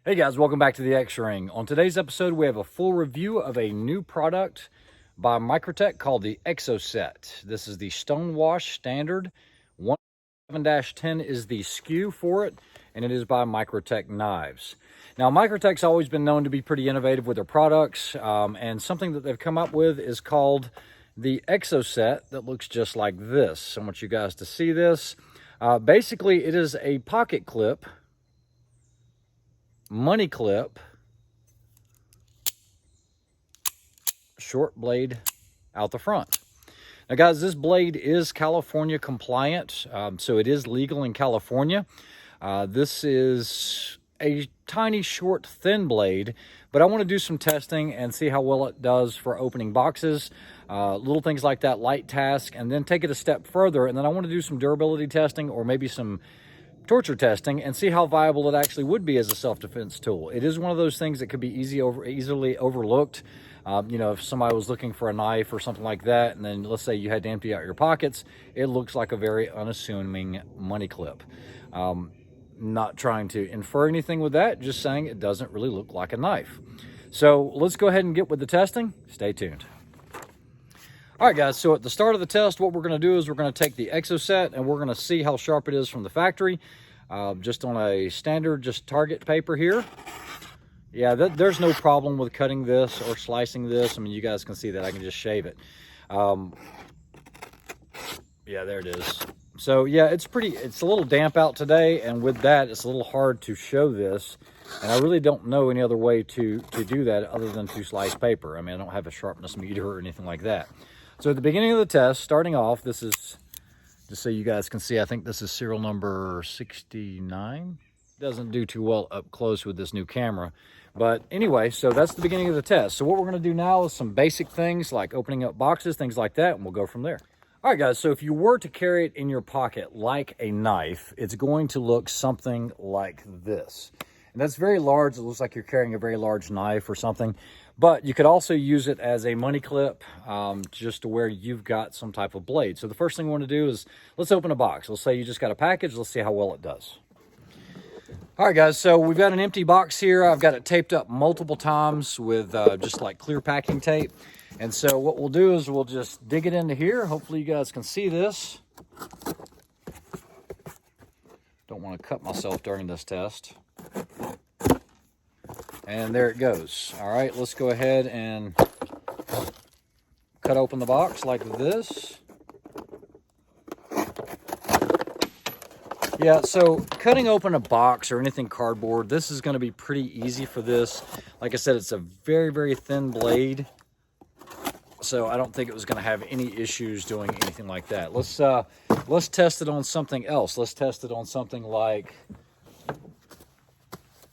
Hey guys, welcome back to the X-Ring. On today's episode, we have a full review of a new product by Microtech called the Exocet. This is the Stonewash Standard. 17-10 is the SKU for it, and it is by Microtech Knives. Now, Microtech's always been known to be pretty innovative with their products, and something that they've come up with is called the Exocet that looks just like this. I want you guys to see this. Basically, it is a pocket clip, money clip, short blade out the front. Now guys, this blade is California compliant, so it is legal in California. This is a tiny, short, thin blade, but I want to do some testing and see how well it does for opening boxes, little things like that, light task, and then take it a step further. And then I want to do some durability testing or maybe some torture testing and see how viable it actually would be as a self-defense tool. It is one of those things that could be easily overlooked. You know, if somebody was looking for a knife or something like that, and then let's say you had to empty out your pockets, it looks like a very unassuming money clip. Not trying to infer anything with that, just saying it doesn't really look like a knife. So let's go ahead and get with the testing. Stay tuned. All right, guys, so at the start of the test, what we're going to do is we're going to take the Exocet and we're going to see how sharp it is from the factory, just on a standard, just target paper here. Yeah, there's no problem with cutting this or slicing this. I mean, you guys can see that I can just shave it. Yeah, there it is. So yeah, it's a little damp out today, and with that, it's a little hard to show this. And I really don't know any other way to do that other than to slice paper. I mean, I don't have a sharpness meter or anything like that. So at the beginning of the test, starting off, this is, just so you guys can see, I think this is serial number 69. Doesn't do too well up close with this new camera. But anyway, so that's the beginning of the test. So what we're going to do now is some basic things like opening up boxes, things like that, and we'll go from there. All right, guys, so if you were to carry it in your pocket like a knife, it's going to look something like this. And that's very large. It looks like you're carrying a very large knife or something. But you could also use it as a money clip, just to where you've got some type of blade. So the first thing we want to do is let's open a box. Let's say you just got a package. Let's see how well it does. All right, guys, so we've got an empty box here. I've got it taped up multiple times with just like clear packing tape. And so what we'll do is we'll just dig it into here. Hopefully you guys can see this. Don't want to cut myself during this test. And there it goes. All right, let's go ahead and cut open the box like this. Yeah, so cutting open a box or anything cardboard, this is going to be pretty easy for this. Like I said, it's a very, very thin blade. So I don't think it was going to have any issues doing anything like that. Let's test it on something else. Let's test it on something like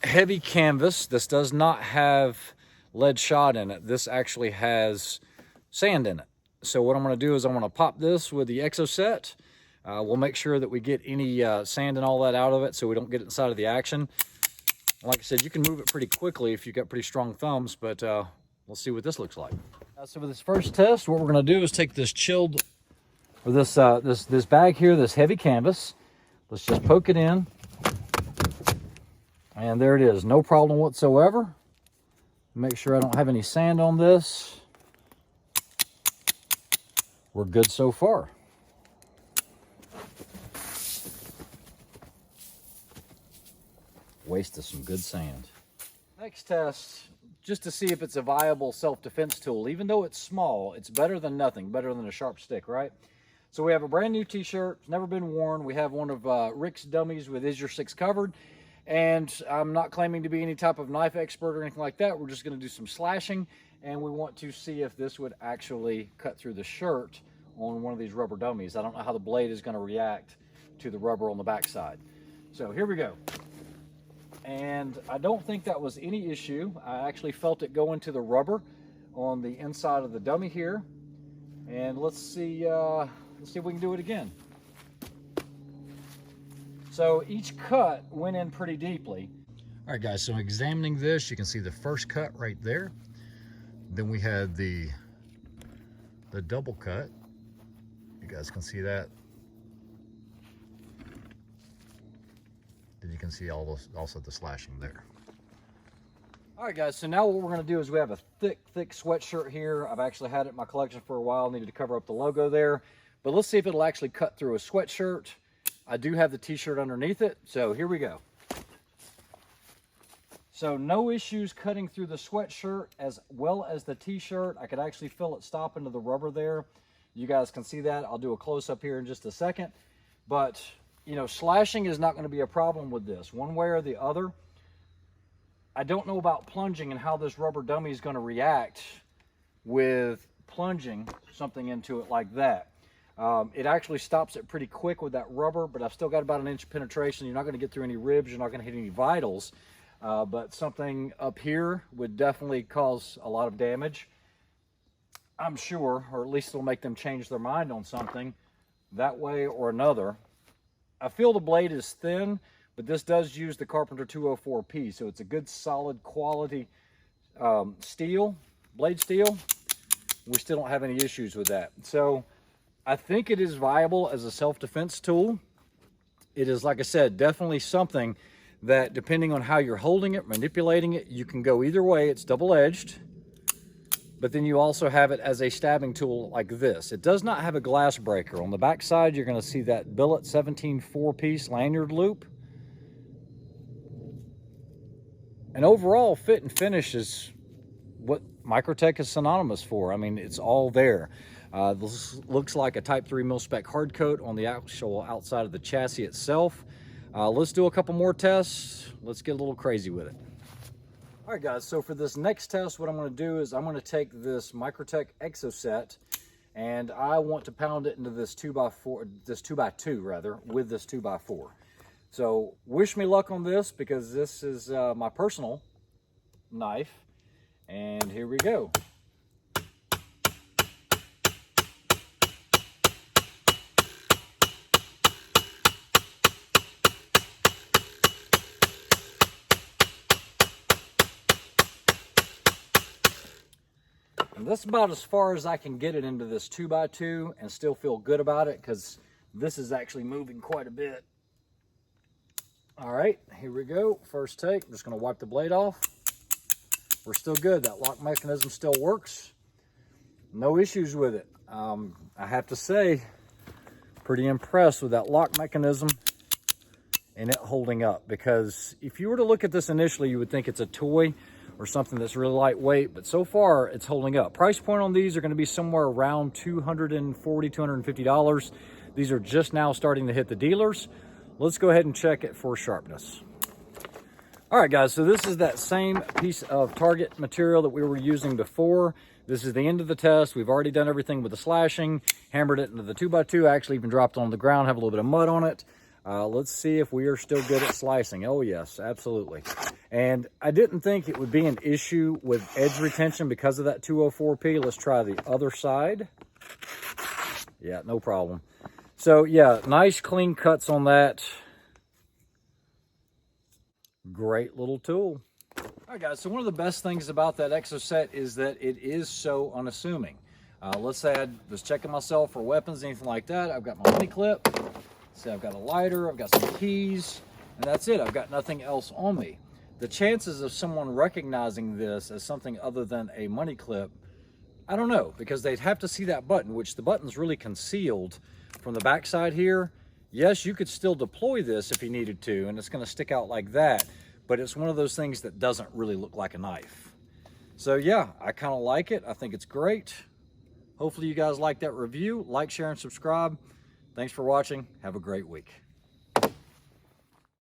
heavy canvas. This does not have lead shot in it. This actually has sand in it. So what I'm going to do is I'm going to pop this with the Exocet. We'll make sure that we get any sand and all that out of it so we don't get inside of the action. Like I said, you can move it pretty quickly if you've got pretty strong thumbs, but we'll see what this looks like. So for this first test, what we're going to do is take this chilled, or this bag here, this heavy canvas. Let's just poke it in. And there it is, no problem whatsoever. Make sure I don't have any sand on this. We're good so far. Wasted some good sand. Next test, just to see if it's a viable self-defense tool. Even though it's small, it's better than nothing, better than a sharp stick, right? So we have a brand new t-shirt, never been worn. We have one of Rick's dummies with Is Your Six Covered. And I'm not claiming to be any type of knife expert or anything like that. We're just going to do some slashing, and we want to see if this would actually cut through the shirt on one of these rubber dummies. I don't know how the blade is going to react to the rubber on the backside. So here we go. And I don't think that was any issue. I actually felt it go into the rubber on the inside of the dummy here. And let's see if we can do it again. So each cut went in pretty deeply. All right, guys, so examining this, you can see the first cut right there. Then we had the double cut. You guys can see that. Then you can see also the slashing there. All right, guys, so now what we're gonna do is we have a thick sweatshirt here. I've actually had it in my collection for a while, needed to cover up the logo there. But let's see if it'll actually cut through a sweatshirt. I do have the t-shirt underneath it, so here we go. So no issues cutting through the sweatshirt as well as the t-shirt. I could actually feel it stop into the rubber there. You guys can see that. I'll do a close-up here in just a second. But, you know, slashing is not going to be a problem with this, one way or the other. I don't know about plunging and how this rubber dummy is going to react with plunging something into it like that. It actually stops it pretty quick with that rubber, but I've still got about 1 inch penetration. You're not going to get through any ribs. You're not going to hit any vitals. But something up here would definitely cause a lot of damage, I'm sure, or at least it'll make them change their mind on something that way or another. I feel the blade is thin, but this does use the Carpenter 204P, so it's a good solid quality steel, blade steel. We still don't have any issues with that. So I think it is viable as a self-defense tool. It is, like I said, definitely something that, depending on how you're holding it, manipulating it, you can go either way. It's double-edged, but then you also have it as a stabbing tool like this. It does not have a glass breaker. On the back side, you're going to see that billet 17 4-piece lanyard loop. And overall, fit and finish is what Microtech is synonymous for. I mean, it's all there. This looks like a Type 3 mil-spec hard coat on the actual outside of the chassis itself. Let's do a couple more tests. Let's get a little crazy with it. All right, guys, so for this next test, what I'm going to do is I'm going to take this Microtech Exocet, and I want to pound it into this 2x4, this 2x2 rather, with this 2x4. So wish me luck on this, because this is my personal knife, and here we go. And that's about as far as I can get it into this 2x2 and still feel good about it, because this is actually moving quite a bit. All right, here we go. First take. I'm just going to wipe the blade off. We're still good. That lock mechanism still works. No issues with it. I have to say, pretty impressed with that lock mechanism and it holding up, because if you were to look at this initially, you would think it's a toy or something that's really lightweight, but so far it's holding up. Price point on these are going to be somewhere around $240, $250. These are just now starting to hit the dealers. Let's go ahead and check it for sharpness. All right, guys, so this is that same piece of target material that we were using before. This is the end of the test. We've already done everything with the slashing, hammered it into the 2x2, actually even dropped it on the ground, have a little bit of mud on it. Let's see if we are still good at slicing. Oh yes, absolutely. And I didn't think it would be an issue with edge retention because of that 204P. Let's try the other side. Yeah, no problem. So yeah, nice clean cuts on that. Great little tool. All right, guys, so one of the best things about that Exocet is that it is so unassuming. Let's say I was checking myself for weapons, anything like that. I've got my money clip. See, I've got a lighter, I've got some keys, and that's it. I've got nothing else on me. The chances of someone recognizing this as something other than a money clip, I don't know, because they'd have to see that button, which the button's really concealed from the backside here. Yes, you could still deploy this if you needed to, and it's going to stick out like that, but it's one of those things that doesn't really look like a knife. So yeah, I kind of like it. I think it's great. Hopefully you guys like that review. Like, share, and subscribe. Thanks for watching. Have a great week.